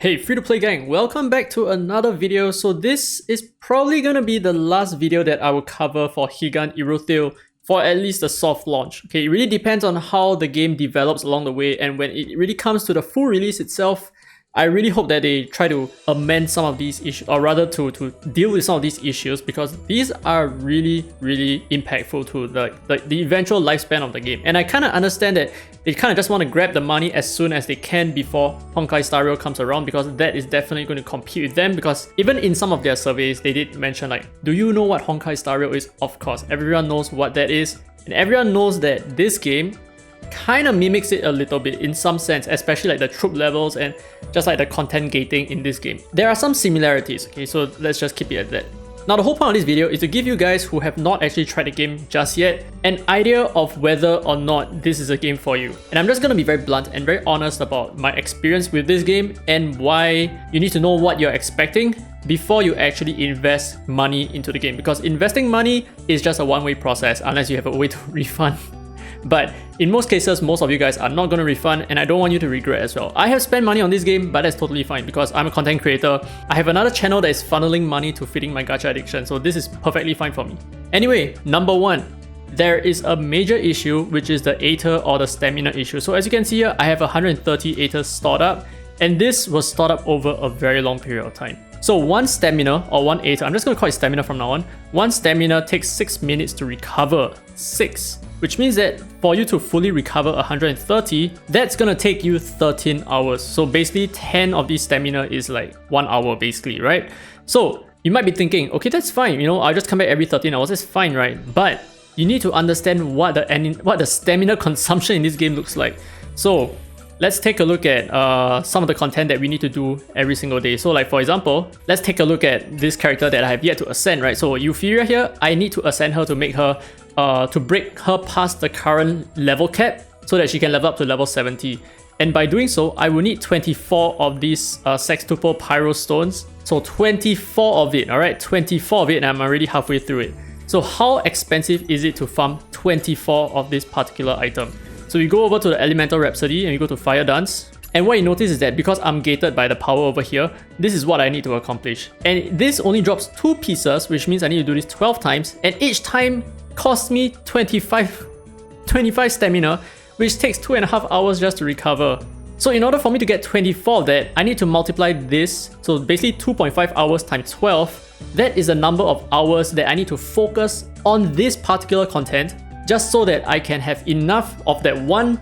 Hey free-to-play gang, welcome back to another video. So this is probably gonna be the last video that I will cover for Higan Eruthyll for at least the soft launch. Okay, it really depends on how the game develops along the way, and when it really comes to the full release itself, I really hope that they try to amend some of these issues, or rather to deal with some of these issues, because these are really impactful to the eventual lifespan of the game. And I kind of understand that they kind of just want to grab the money as soon as they can before Honkai Star Rail comes around, because that is definitely going to compete with them. Because even in some of their surveys, they did mention like, do you know what Honkai Star Rail is? Of course, everyone knows what that is, and everyone knows that this game kind of mimics it a little bit in some sense, especially like the troop levels and just like the content gating in this game. There are some similarities, okay, so let's just keep it at that. Now the whole point of this video is to give you guys who have not actually tried the game just yet an idea of whether or not this is a game for you. And I'm just going to be very blunt and very honest about my experience with this game and why you need to know what you're expecting before you actually invest money into the game, because investing money is just a one-way process unless you have a way to refund. But in most cases, most of you guys are not going to refund, and I don't want you to regret as well. I have spent money on this game, but that's totally fine because I'm a content creator. I have another channel that is funneling money to feeding my gacha addiction, so this is perfectly fine for me. Anyway, number one, there is a major issue, which is the Eitr or the stamina issue. So as you can see here, I have 130 Eitr stored up, and this was stored up over a very long period of time. So one stamina or one Eitr, I'm just going to call it stamina from now on, one stamina takes 6 minutes to recover. 6. Which means that for you to fully recover 130, that's gonna take you 13 hours. So basically 10 of these stamina is like 1 hour basically, right? So you might be thinking, okay, that's fine, you know, I'll just come back every 13 hours, that's fine, right? But you need to understand what the stamina consumption in this game looks like. So let's take a look at some of the content that we need to do every single day. So like for example, let's take a look at this character that I have yet to ascend, right? So Euphoria here, I need to ascend her to make her to break her past the current level cap so that she can level up to level 70. And by doing so, I will need 24 of these sextuple pyro stones. So 24 of it, alright? 24 of it, and I'm already halfway through it. So how expensive is it to farm 24 of this particular item? So we go over to the Elemental Rhapsody and we go to Fire Dance. And what you notice is that because I'm gated by the power over here, this is what I need to accomplish. And this only drops 2 pieces, which means I need to do this 12 times. And each time costs me 25 stamina, which takes 2.5 hours just to recover. So in order for me to get 24 of that, I need to multiply this. So basically 2.5 hours times 12. That is the number of hours that I need to focus on this particular content, just so that I can have enough of that one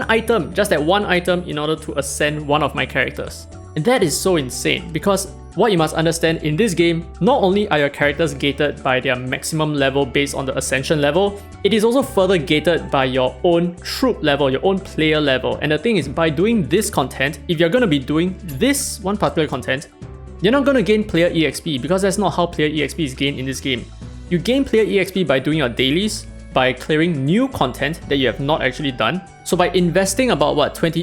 item, just that one item, in order to ascend one of my characters. And that is so insane, because what you must understand in this game, not only are your characters gated by their maximum level based on the ascension level, it is also further gated by your own troop level, your own player level. And the thing is, by doing this content, if you're going to be doing this one particular content, you're not going to gain player EXP, because that's not how player EXP is gained in this game. You gain player EXP by doing your dailies, by clearing new content that you have not actually done. So by investing about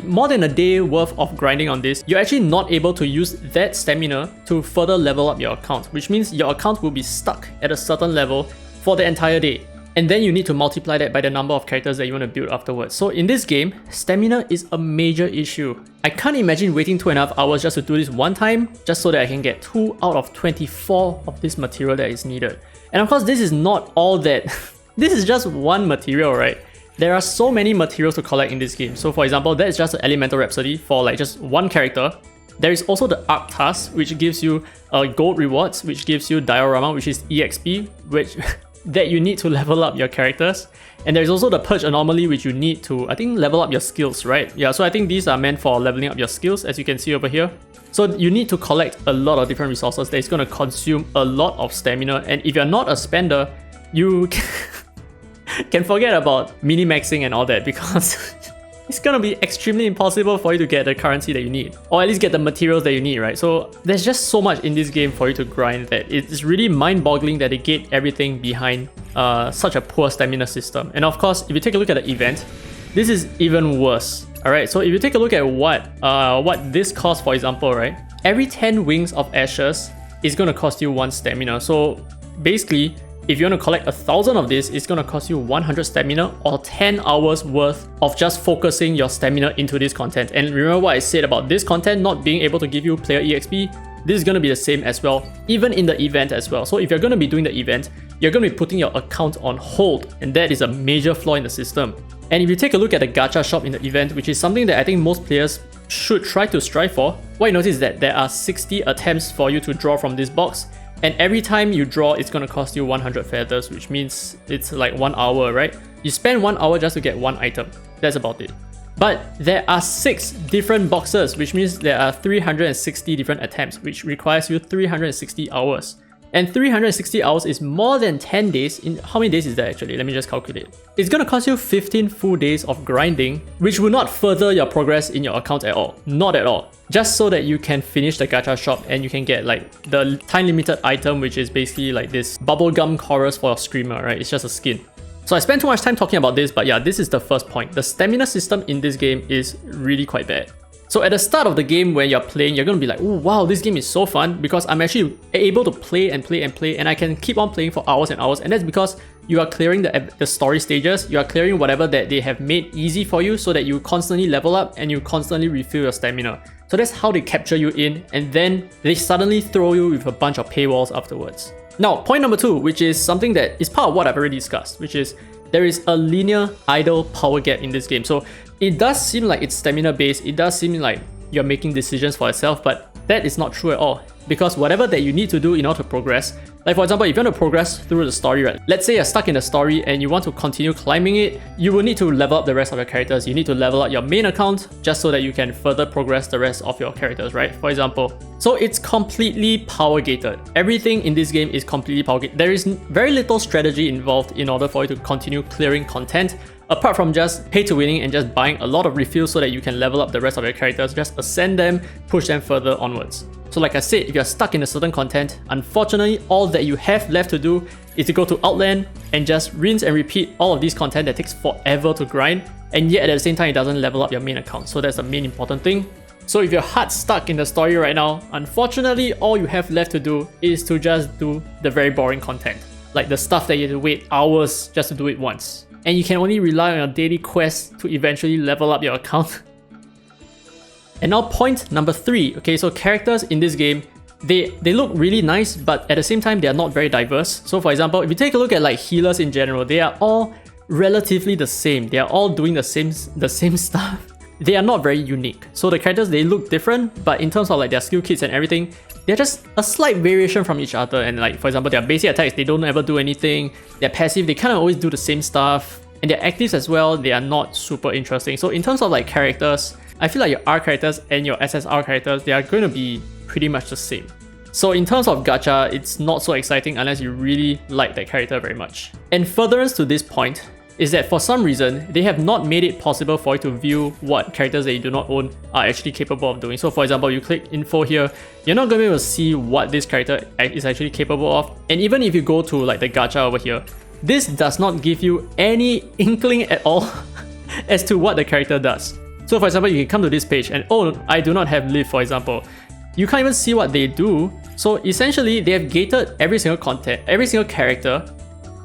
more than a day worth of grinding on this, you're actually not able to use that stamina to further level up your account, which means your account will be stuck at a certain level for the entire day. And then you need to multiply that by the number of characters that you want to build afterwards. So in this game, stamina is a major issue. I can't imagine waiting 2.5 hours just to do this one time, just so that I can get 2 out of 24 of this material that is needed. And of course, this is not all that. This is just one material, right? There are so many materials to collect in this game. So for example, that is just an Elemental Rhapsody for like just one character. There is also the Arc Task, which gives you gold rewards, which gives you Diorama, which is EXP, which that you need to level up your characters. And there's also the Purge Anomaly, which you need to, I think, level up your skills, right? Yeah, so I think these are meant for leveling up your skills, as you can see over here. So you need to collect a lot of different resources that is going to consume a lot of stamina. And if you're not a spender, you can forget about mini-maxing and all that, because it's gonna be extremely impossible for you to get the currency that you need, or at least get the materials that you need, right? So there's just so much in this game for you to grind that it's really mind-boggling that they gate everything behind such a poor stamina system. And of course, if you take a look at the event, this is even worse. Alright, so if you take a look at what this costs, for example, right? Every 10 Wings of Ashes is gonna cost you 1 stamina. So basically, if you want to collect 1,000 of this, it's going to cost you 100 stamina or 10 hours worth of just focusing your stamina into this content. And remember what I said about this content not being able to give you player EXP? This is going to be the same as well, even in the event as well. So if you're going to be doing the event, you're going to be putting your account on hold, and that is a major flaw in the system. And if you take a look at the gacha shop in the event, which is something that I think most players should try to strive for, what you notice is that there are 60 attempts for you to draw from this box, and every time you draw, it's going to cost you 100 feathers, which means it's like 1 hour, right? You spend 1 hour just to get one item. That's about it. But there are 6 different boxes, which means there are 360 different attempts, which requires you 360 hours. And 360 hours is more than 10 days. In how many days is that actually? Let me just calculate. It's gonna cost you 15 full days of grinding, which will not further your progress in your account at all. Not at all. Just so that you can finish the gacha shop and you can get like the time limited item, which is basically like this bubblegum chorus for your screamer, right? It's just a skin. So I spent too much time talking about this, but yeah, this is the first point. The stamina system in this game is really quite bad. So at the start of the game when you're playing, you're going to be like, oh wow, this game is so fun because I'm actually able to play and play and play, and I can keep on playing for hours and hours, and that's because you are clearing the story stages, you are clearing whatever that they have made easy for you so that you constantly level up and you constantly refill your stamina. So that's how they capture you in, and then they suddenly throw you with a bunch of paywalls afterwards. Now, point number 2, which is something that is part of what I've already discussed, which is there is a linear idle power gap in this game. So it does seem like it's stamina based, it does seem like you're making decisions for yourself, but that is not true at all. Because whatever that you need to do in order to progress, like for example, if you want to progress through the story, right? Let's say you're stuck in the story and you want to continue climbing it, you will need to level up the rest of your characters. You need to level up your main account just so that you can further progress the rest of your characters, right? For example. So it's completely power gated. Everything in this game is completely power gated. There is very little strategy involved in order for you to continue clearing content, apart from just pay to winning and just buying a lot of refills so that you can level up the rest of your characters, just ascend them, push them further onwards. So like I said, if you're stuck in a certain content, unfortunately, all that you have left to do is to go to Outland and just rinse and repeat all of these content that takes forever to grind, and yet at the same time, it doesn't level up your main account. So that's the main important thing. So if your heart's stuck in the story right now, unfortunately, all you have left to do is to just do the very boring content. Like the stuff that you have to wait hours just to do it once. And you can only rely on your daily quest to eventually level up your account. And now point number 3, okay, so characters in this game, they look really nice, but at the same time, they are not very diverse. So for example, if you take a look at like healers in general, they are all relatively the same. They are all doing the same stuff. They are not very unique. So the characters, they look different, but in terms of like their skill kits and everything, they're just a slight variation from each other. And like, for example, their basic attacks, they don't ever do anything. Their passive, they kind of always do the same stuff. And their actives as well, they are not super interesting. So in terms of like characters, I feel like your R characters and your SSR characters, they are going to be pretty much the same. So in terms of gacha, it's not so exciting unless you really like that character very much. And furtherance to this point is that for some reason, they have not made it possible for you to view what characters that you do not own are actually capable of doing. So for example, you click info here, you're not going to be able to see what this character is actually capable of. And even if you go to like the gacha over here, this does not give you any inkling at all as to what the character does. So for example, you can come to this page and oh, I do not have live, for example. You can't even see what they do. So essentially, they have gated every single character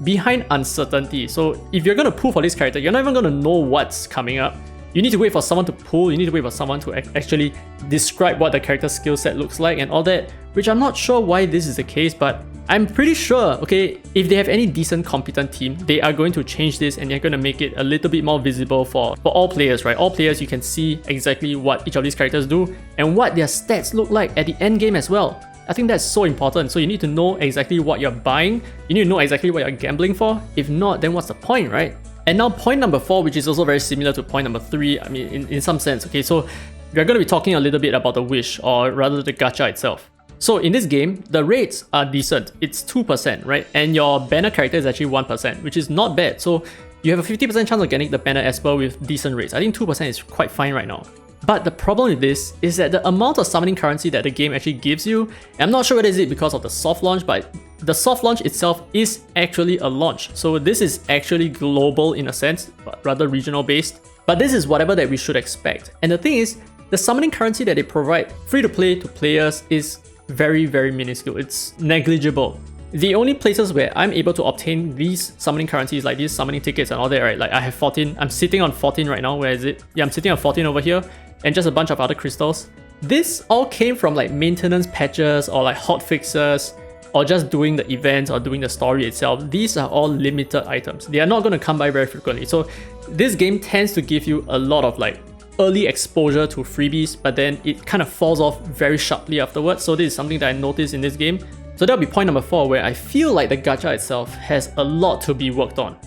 behind uncertainty. So if you're going to pull for this character, you're not even going to know what's coming up. You need to wait for someone to pull, you need to wait for someone to actually describe what the character's skill set looks like and all that, which I'm not sure why this is the case, but I'm pretty sure, okay, if they have any decent competent team, they are going to change this and they're going to make it a little bit more visible for all players, right? All players, you can see exactly what each of these characters do and what their stats look like at the end game as well. I think that's so important. So you need to know exactly what you're buying. You need to know exactly what you're gambling for. If not, then what's the point, right? And now point number 4, which is also very similar to point number 3, I mean, in some sense, okay, so we're going to be talking a little bit about the wish, or rather the gacha itself. So in this game, the rates are decent. It's 2%, right? And your banner character is actually 1%, which is not bad. So you have a 50% chance of getting the banner Esper with decent rates. I think 2% is quite fine right now. But the problem with this is that the amount of summoning currency that the game actually gives you, I'm not sure whether it's because of the soft launch, but the soft launch itself is actually a launch. So this is actually global in a sense, but rather regional based. But this is whatever that we should expect. And the thing is, the summoning currency that they provide free to play to players is very, very minuscule. It's negligible. The only places where I'm able to obtain these summoning currencies, like these summoning tickets and all that, right? Like I have 14, I'm sitting on 14 right now. Where is it? Yeah, I'm sitting on 14 over here, and just a bunch of other crystals. This all came from like maintenance patches or like hot fixes, or just doing the events or doing the story itself. These are all limited items. They are not going to come by very frequently. So this game tends to give you a lot of like early exposure to freebies, but then it kind of falls off very sharply afterwards. So this is something that I noticed in this game. So that'll be point number 4, where I feel like the gacha itself has a lot to be worked on.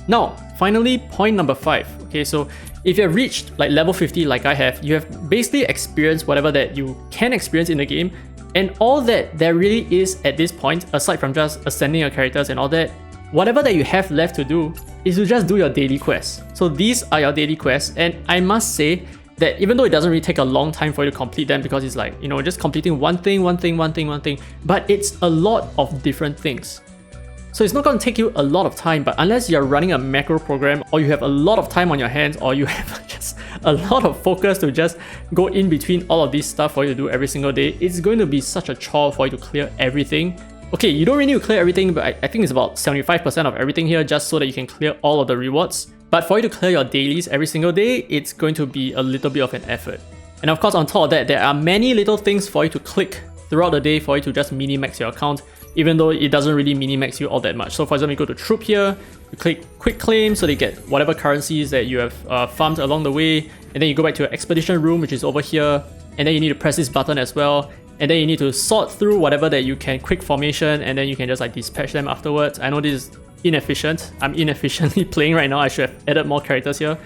Now, finally, point number 5. Okay, so if you have reached like level 50 like I have, you have basically experienced whatever that you can experience in the game, and all that there really is at this point, aside from just ascending your characters and all that, whatever that you have left to do is to just do your daily quests. So these are your daily quests, and I must say that even though it doesn't really take a long time for you to complete them, because it's like, you know, just completing one thing, but it's a lot of different things. So it's not going to take you a lot of time, but unless you're running a macro program, or you have a lot of time on your hands, or you have just a lot of focus to just go in between all of this stuff for you to do every single day, it's going to be such a chore for you to clear everything. Okay, you don't really need to clear everything, but I think it's about 75% of everything here, just so that you can clear all of the rewards. But for you to clear your dailies every single day, it's going to be a little bit of an effort. And of course, on top of that, there are many little things for you to click throughout the day for you to just mini-max your account, even though it doesn't really mini-max you all that much. So for example, you go to Troop here, you click Quick Claim, so they get whatever currencies that you have farmed along the way, and then you go back to your Expedition Room, which is over here, and then you need to press this button as well, and then you need to sort through whatever that you can quick formation, and then you can just like dispatch them afterwards. I know this is inefficient. I'm inefficiently playing right now. I should have added more characters here.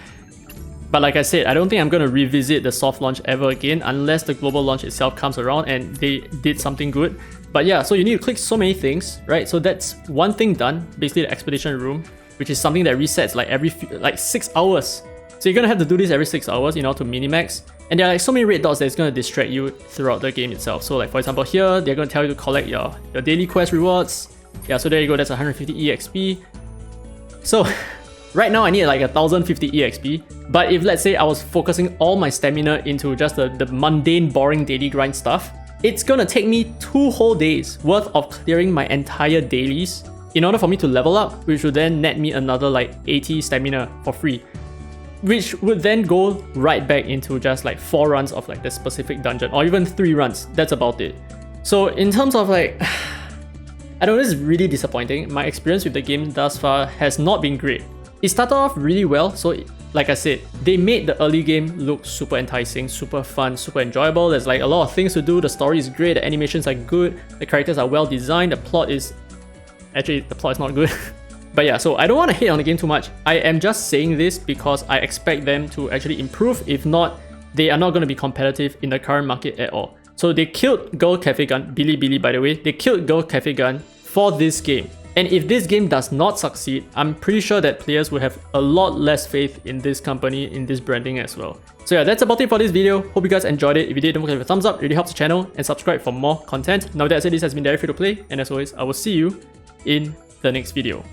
But like I said, I don't think I'm going to revisit the soft launch ever again unless the global launch itself comes around and they did something good. But yeah, so you need to click so many things, right? So that's one thing done, basically the Expedition Room, which is something that resets like every 6 hours. So you're going to have to do this every 6 hours in order to minimax. And there are like so many red dots that it's going to distract you throughout the game itself. So like for example here, they're going to tell you to collect your daily quest rewards. Yeah, so there you go, that's 150 EXP. So right now I need like 1050 EXP, but if let's say I was focusing all my stamina into just the mundane, boring daily grind stuff, it's gonna take me 2 whole days worth of clearing my entire dailies in order for me to level up, which would then net me another like 80 stamina for free, which would then go right back into just like 4 runs of like the specific dungeon, or even 3 runs, that's about it. So in terms of like, I know this is really disappointing. My experience with the game thus far has not been great. It started off really well, so like I said, they made the early game look super enticing, super fun, super enjoyable. There's like a lot of things to do, the story is great, the animations are good, the characters are well designed, the plot is... Actually, the plot is not good. But yeah, so I don't want to hate on the game too much. I am just saying this because I expect them to actually improve. If not, they are not going to be competitive in the current market at all. So they killed Girl Cafe Gun, Billy by the way, they killed Girl Cafe Gun for this game. And if this game does not succeed, I'm pretty sure that players will have a lot less faith in this company, in this branding as well. So yeah, that's about it for this video. Hope you guys enjoyed it. If you did, don't forget to give a thumbs up, it really helps the channel, and subscribe for more content. Now that said, this has been Derek Free to Play, and as always, I will see you in the next video.